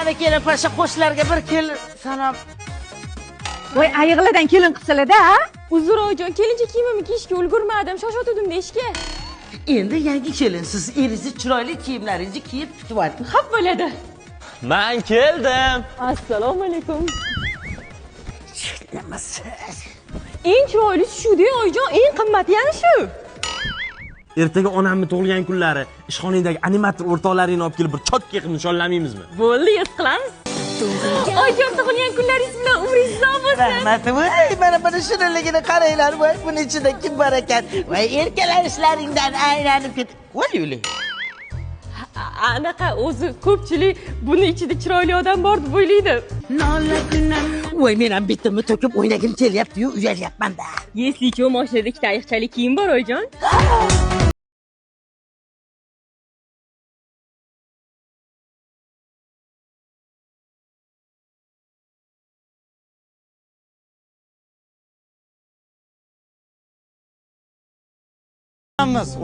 qani kelin pasha qo'shlarga bir kelin salom. Voy, ayiqlardan kelin qilsalar-da, ha? Uzr oyijon, kelincha kiyimimni kiyishga ulgurmadim, shoshotdim ishga. Endi yangi kelinsiz, eringiz chiroyli kiyimlaringizni kiyib kutyapti. Xap bo'ladi. Men keldim. Assalomu alaykum. Nimasiz? Eng chiroylisi shu-da, oyijon, eng qimmati yana shu. Ertaga onamni tug'ilgan kunlari ishxonadagi animator o'rtoqlaringni olib kelib bir chotka qilib nishonlamaymiz?mi? Bo'ldi, yuz qilamiz. Oyijon, tug'ilgan kunlaringiz bilan umringiz uzoq bo'lsin. Rahmat. Voy, mana buni shirinligini qaranglar. Voy, buning ichida kim bor ekan? Voy, erkalarishlaringdan aylanib ket. Voy, yuli. Anaqa o'zi ko'pchilik buni ichida chiroyli odam bor deb o'ylaydi. Voy, men ham bitimni to'kib o'ynagim kelyapti-yu, uyalyapman-da. Yeslicho mashinada ikkita ayiqchalik kiyim bor oyijon.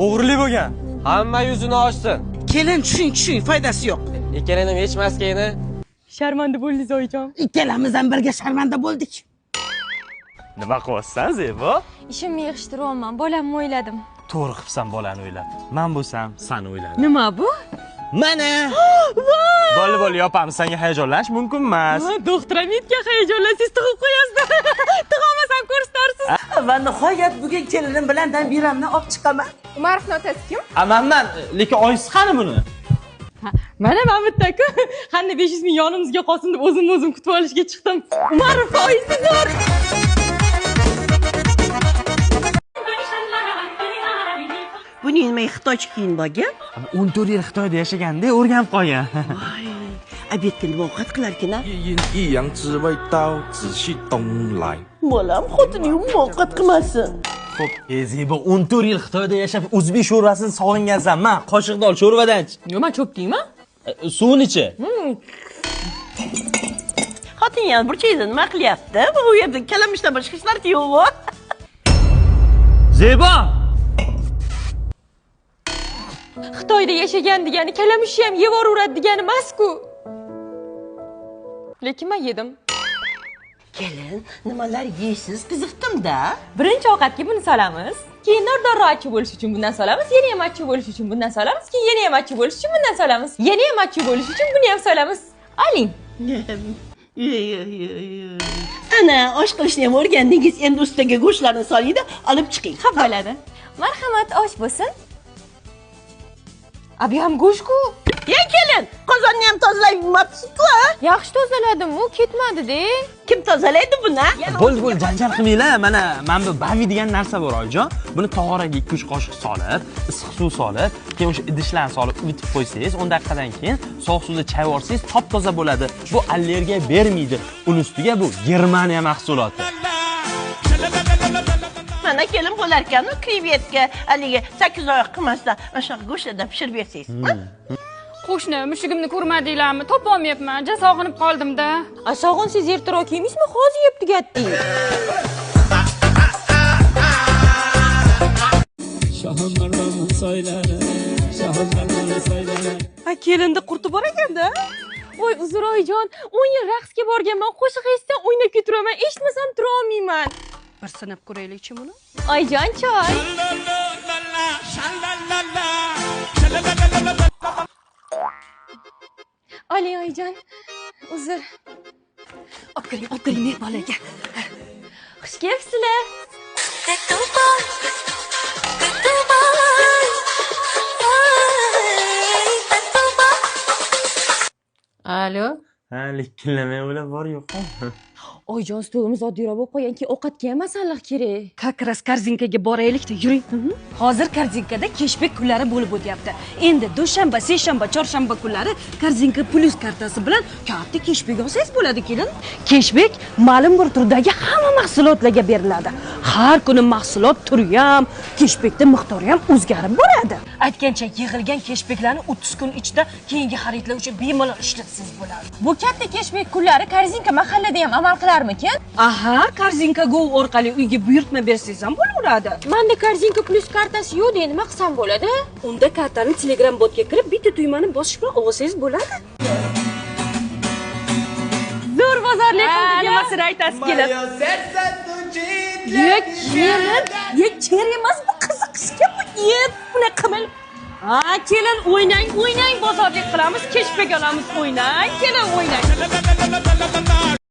O'g'rilik bo'lgan. Hamma yuzini ochsin. Kelin tushing, foydasi yo'q. Ikkalanim yechmaskayni. Sharmanda bo'ldingiz oyijon. Ikkalamiz ham birga sharmanda bo'ldik. Nima qilyapsan, Zebo? Ishimni yig'ishtiryapman, bolamni o'yladim. To'g'ri qilibsan bolani o'ylab. Men bo'lsam, seni o'yladim. Nima bu? Mana! Bo'ldi, yopamiz. Senga hayajonlanish mumkin emas. Doktor Amitga hayajonlansangiz tug'ib qo'yasiz. Tug'olmasam ko'rsatarsiz. Va nihoyat bugun kelinim bilan biramni olib chiqaman. Umarovning otasi kim? Manman, lekin oyisi qani buni? Mana Mamitda-ku. Qanday 500 ming yonimizga qolsin deb o'zim kutib olishga chiqdim. Umarov oyisi bor. Buning nima Xitoycha kiyim bo'lgan? 14 yil Xitoyda yashaganda o'rganib qolgan. Voy, obedga nima ovqat qilarkan-a? 一阳之味道，仔细东来。 Bolam xotining ovqat qilmasin. Xo'p, Zebo 14 yil Xitoyda yashab, o'zbek sho'rvasini sog'ingansan. Men qoshiqda ol, sho'rvadan ich. Nima cho'p deyman? Suvini ichi. Xotin ham burchayda nima qilyapti? Bu yerda kalamishdan boshqa hech narsa yo'q-ku. Zebo! Xitoyda yashagan degani kalamushni ham yeb yuboradi degani emas-ku. Lekin men yedim. Kelin, nimalar yeysiz? Qiziqdim-da. Birinchi ovqatga buni solamiz. Keyin nordonroq achchiq bo'lish uchun bundan solamiz. Yana ham achchiq bo'lish uchun bundan solamiz. Keyin yana ham achchiq bo'lish uchun bundan solamiz. Yana ham achchiq bo'lish uchun buni ham solamiz. Oling. Ana, osh qilishni ham o'rgandingiz. Endi ustiga go'shtlarni soling-da, olib chiqing. Xap bo'ladi. Marhamat, osh bo'lsin. Abi ham go'sht-ku. Ya kelin, qozonni ham tozalab yumabsiz-ku. Yaxshi tozaladim, u ketmadi-da. Kim tozalaydi buni? Bo'ldi, janjal qilmanglar. Mana bu bavi degan narsa bor, oyijon. Buni tog'oraga 2-3 qoshiq solib, issiq suv solib, keyin o'sha idishlarni solib yutib qo'ysangiz, 10 daqiqadan keyin sovuq suvda chayib olsangiz, top-toza bo'ladi. Bu allergiya bermaydi. Uning ustiga bu Germaniya mahsuloti. Mana kelin bo'lar ekan-ku, krevetka, haligi 8 oyoq qilmasdan o'sha go'shtdan pishirib bersangiz. Qo'shni, mushugimni ko'rmadinglarmi? Topolmayapman, sog'inib qoldim-da. Sog'insiz ertaroq kiymaysizmi? Hozir yeb tugatding. Kelinda qurti bor ekanda. Voy, uzr oyijon, 10 yil raqsga borganman, qo'shiq eshitsam o'ynab ketiraman, eshitmasam tura olmayman. Bir sinab ko'raylik-chi buni. Oyijon, choy. Oling oyijon. Uzr. Obkiring mehmonlarga. Xush kelibsizlar. Alo. Ha, lekinlamay o'ylab bor yo'q. Oyijon, stolimiz oddiyroq bo'lib qolganki, ovqatga ham masalliq kerak. Kakras korzinkaga boraylik-da, yuring. Hozir korzinkada keshbek kunlari bo'lib o'tyapti. Endi dushanba, seshanba, chorshanba kunlari korzinka plus kartasi bilan katta keshbek olsangiz bo'ladi, kelin. Keshbek ma'lum bir turdagi hamma mahsulotlarga beriladi. Har kuni mahsulot turi ham, keshbekda miqdori ham o'zgarib boradi. Aytgancha, yig'ilgan keshbeklarni 30 kun ichida keyingi xaridlar uchun bemalol ishlatsangiz bo'ladi. Bu katta keshbek kunlari korzinka mahallada ham amal qilarmikan? Aha, korzinka go orqali uyga buyurtma bersangiz ham bo'laveradi. Menda korzinka plus kartasi yo'q, nima qilsam bo'ladi? Unda kartani Telegram botga kirib, bitta tugmani bosish bilan olsangiz bo'ladi. To'g'risini aytasiz kelin. Ye kelin, ye kerak emas bu qiziqishga bu. Ye bunaqa qilmang. Ha, kelin o'ynang, bozorga qilamiz, keshbek olamiz, o'ynang, kelin o'ynang.